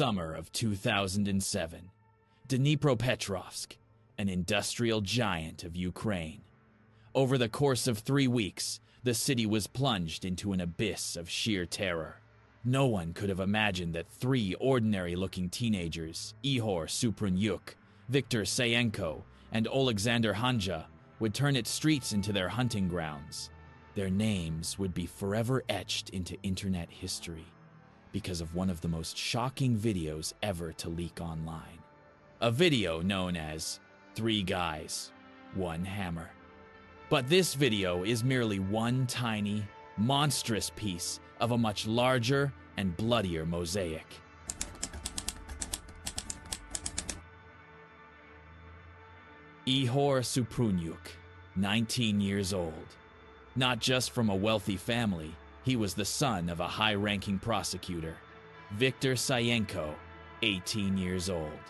summer of 2007, Dnepropetrovsk, an industrial giant of Ukraine. Over the course of 3 weeks, the city was plunged into an abyss of sheer terror. No one could have imagined that 3 ordinary-looking teenagers, Ihor Suprunyuk, Viktor Sayenko, and Alexander Hanja, would turn its streets into their hunting grounds. Their names would be forever etched into internet history because of one of the most shocking videos ever to leak online. A video known as 3 Guys, 1 Hammer. But this video is merely one tiny, monstrous piece of a much larger and bloodier mosaic. Ihor Suprunyuk, 19 years old. Not just from a wealthy family, he was the son of a high-ranking prosecutor. Viktor Sayenko, 18 years old.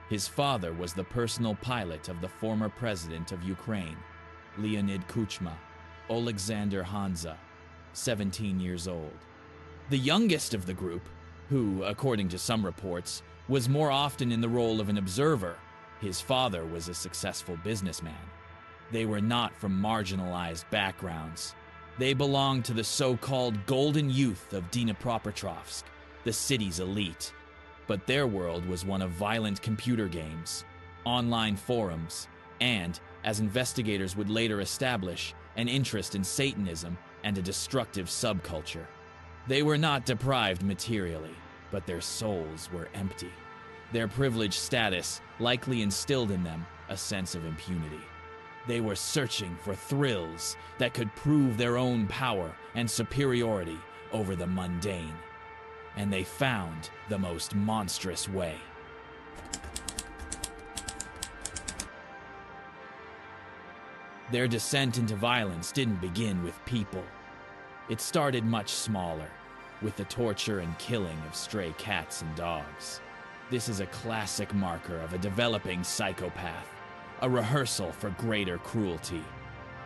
His father was the personal pilot of the former president of Ukraine, Leonid Kuchma. Alexander Hanja, 17 years old. The youngest of the group, who, according to some reports, was more often in the role of an observer, his father was a successful businessman. They were not from marginalized backgrounds. They belonged to the so-called golden youth of Dnepropetrovsk, the city's elite. But their world was one of violent computer games, online forums, and, as investigators would later establish, an interest in Satanism and a destructive subculture. They were not deprived materially, but their souls were empty. Their privileged status likely instilled in them a sense of impunity. They were searching for thrills that could prove their own power and superiority over the mundane. And they found the most monstrous way. Their descent into violence didn't begin with people. It started much smaller, with the torture and killing of stray cats and dogs. This is a classic marker of a developing psychopath, a rehearsal for greater cruelty.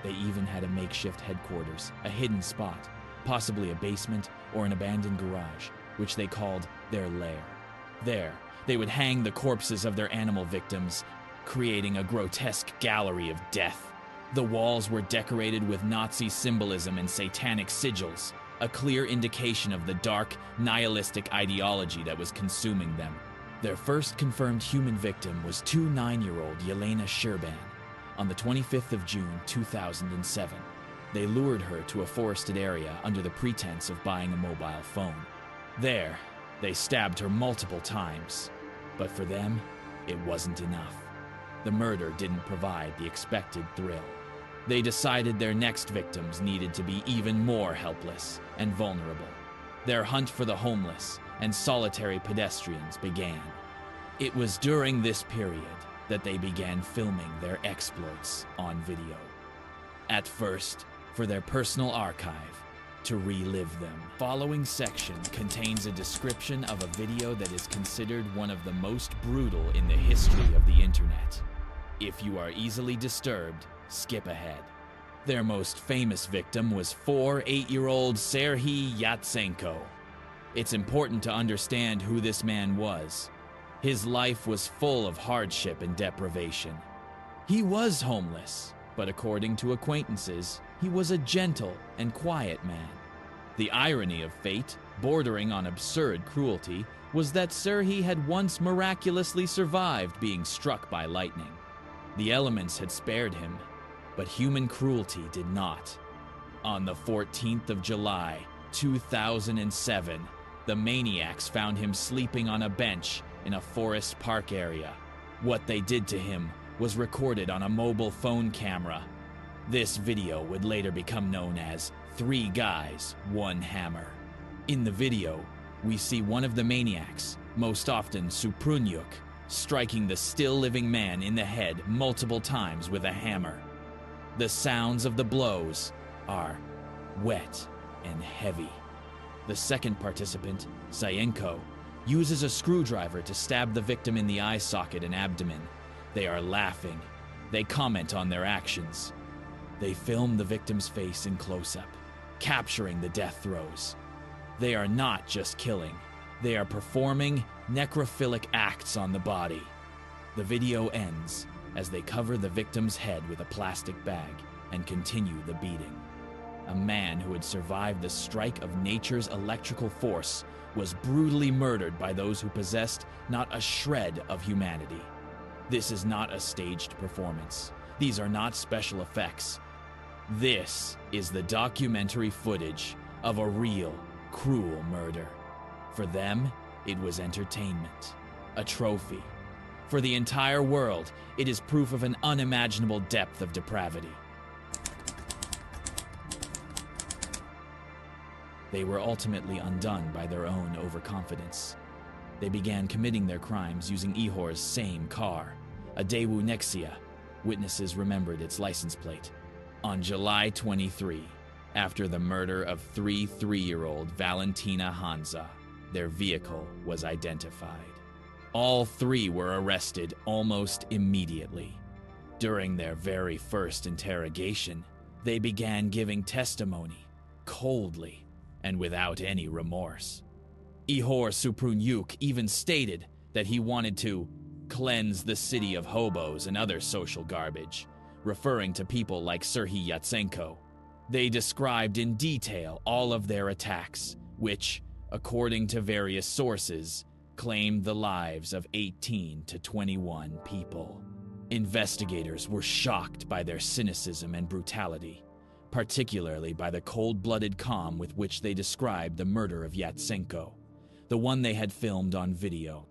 They even had a makeshift headquarters, a hidden spot, possibly a basement or an abandoned garage, which they called their lair. There, they would hang the corpses of their animal victims, creating a grotesque gallery of death. The walls were decorated with Nazi symbolism and satanic sigils, a clear indication of the dark, nihilistic ideology that was consuming them. Their first confirmed human victim was 2 9-year-old Yelena Sherban. On the 25th of June 2007, they lured her to a forested area under the pretense of buying a mobile phone. There, they stabbed her multiple times. But for them, it wasn't enough. The murder didn't provide the expected thrill. They decided their next victims needed to be even more helpless and vulnerable. Their hunt for the homeless and solitary pedestrians began. It was during this period that they began filming their exploits on video. At first, for their personal archive, to relive them. Following section contains a description of a video that is considered one of the most brutal in the history of the internet. If you are easily disturbed, skip ahead. Their most famous victim was 4 8-year-old Serhiy Yatsenko. It's important to understand who this man was. His life was full of hardship and deprivation. He was homeless, but according to acquaintances, he was a gentle and quiet man. The irony of fate, bordering on absurd cruelty, was that Serhiy had once miraculously survived being struck by lightning. The elements had spared him, but human cruelty did not. On the 14th of July, 2007, the Maniacs found him sleeping on a bench in a forest park area. What they did to him was recorded on a mobile phone camera. This video would later become known as 3 Guys, 1 Hammer. In the video, we see one of the maniacs, most often Suprunyuk, striking the still-living man in the head multiple times with a hammer. The sounds of the blows are wet and heavy. The second participant, Sayenko, uses a screwdriver to stab the victim in the eye socket and abdomen. They are laughing. They comment on their actions. They film the victim's face in close-up, capturing the death throes. They are not just killing. They are performing necrophilic acts on the body. The video ends as they cover the victim's head with a plastic bag and continue the beating. A man who had survived the strike of nature's electrical force was brutally murdered by those who possessed not a shred of humanity. This is not a staged performance. These are not special effects. This is the documentary footage of a real, cruel murder. For them, it was entertainment, a trophy. For the entire world, it is proof of an unimaginable depth of depravity. They were ultimately undone by their own overconfidence. They began committing their crimes using Ihor's same car, a Daewoo Nexia. Witnesses remembered its license plate. On July 23, after the murder of three-year-old Valentina Hansa, their vehicle was identified. All three were arrested almost immediately. During their very first interrogation, they began giving testimony, coldly and without any remorse. Ihor Suprunyuk even stated that he wanted to cleanse the city of hobos and other social garbage, referring to people like Serhiy Yatsenko. They described in detail all of their attacks, which, according to various sources, claimed the lives of 18 to 21 people. Investigators were shocked by their cynicism and brutality, particularly by the cold-blooded calm with which they described the murder of Yatsenko, the one they had filmed on video.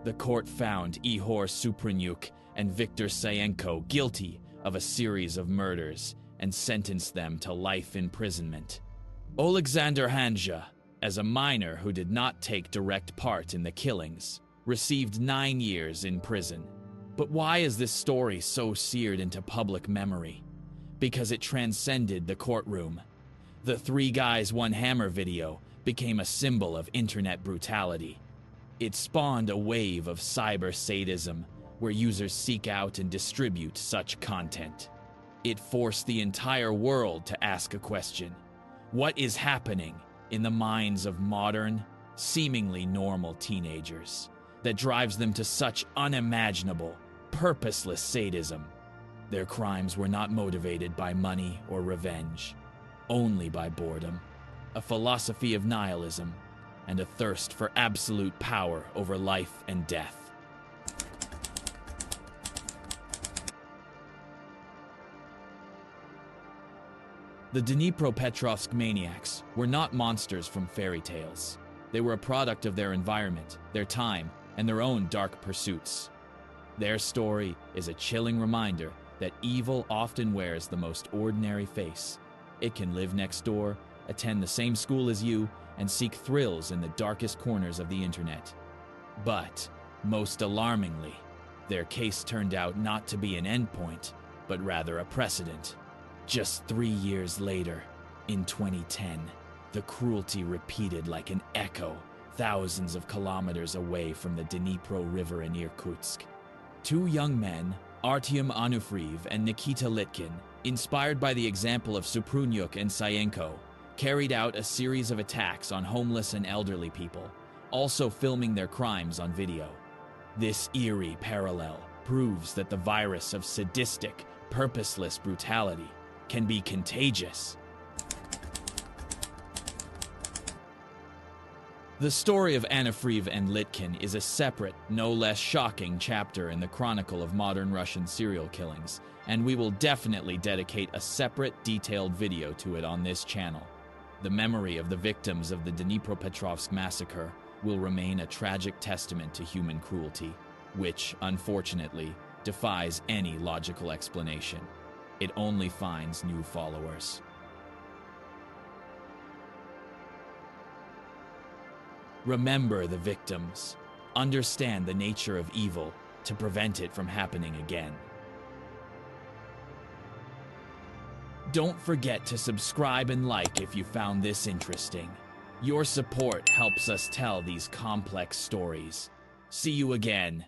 The court found Ihor Suprunyuk and Viktor Sayenko guilty of a series of murders and sentenced them to life imprisonment. Alexander Hanja, as a minor who did not take direct part in the killings, received 9 years in prison. But why is this story so seared into public memory? Because it transcended the courtroom. The Three Guys One Hammer video became a symbol of internet brutality. It spawned a wave of cyber sadism, where users seek out and distribute such content. It forced the entire world to ask a question. What is happening in the minds of modern, seemingly normal teenagers that drives them to such unimaginable, purposeless sadism? Their crimes were not motivated by money or revenge, only by boredom, a philosophy of nihilism, and a thirst for absolute power over life and death. The Dnepropetrovsk Maniacs were not monsters from fairy tales. They were a product of their environment, their time, and their own dark pursuits. Their story is a chilling reminder that evil often wears the most ordinary face. It can live next door, attend the same school as you, and seek thrills in the darkest corners of the internet. But, most alarmingly, their case turned out not to be an endpoint, but rather a precedent. Just 3 years later, in 2010, the cruelty repeated like an echo thousands of kilometers away from the Dnipro River in Irkutsk. Two young men, Artyom Anufriv and Nikita Litkin, inspired by the example of Suprunyuk and Sayenko, carried out a series of attacks on homeless and elderly people, also filming their crimes on video. This eerie parallel proves that the virus of sadistic, purposeless brutality can be contagious. The story of Anufriv and Litkin is a separate, no less shocking chapter in the chronicle of modern Russian serial killings, and we will definitely dedicate a separate, detailed video to it on this channel. The memory of the victims of the Dnepropetrovsk massacre will remain a tragic testament to human cruelty, which, unfortunately, defies any logical explanation. It only finds new followers. Remember the victims. Understand the nature of evil to prevent it from happening again. Don't forget to subscribe and like if you found this interesting. Your support helps us tell these complex stories. See you again.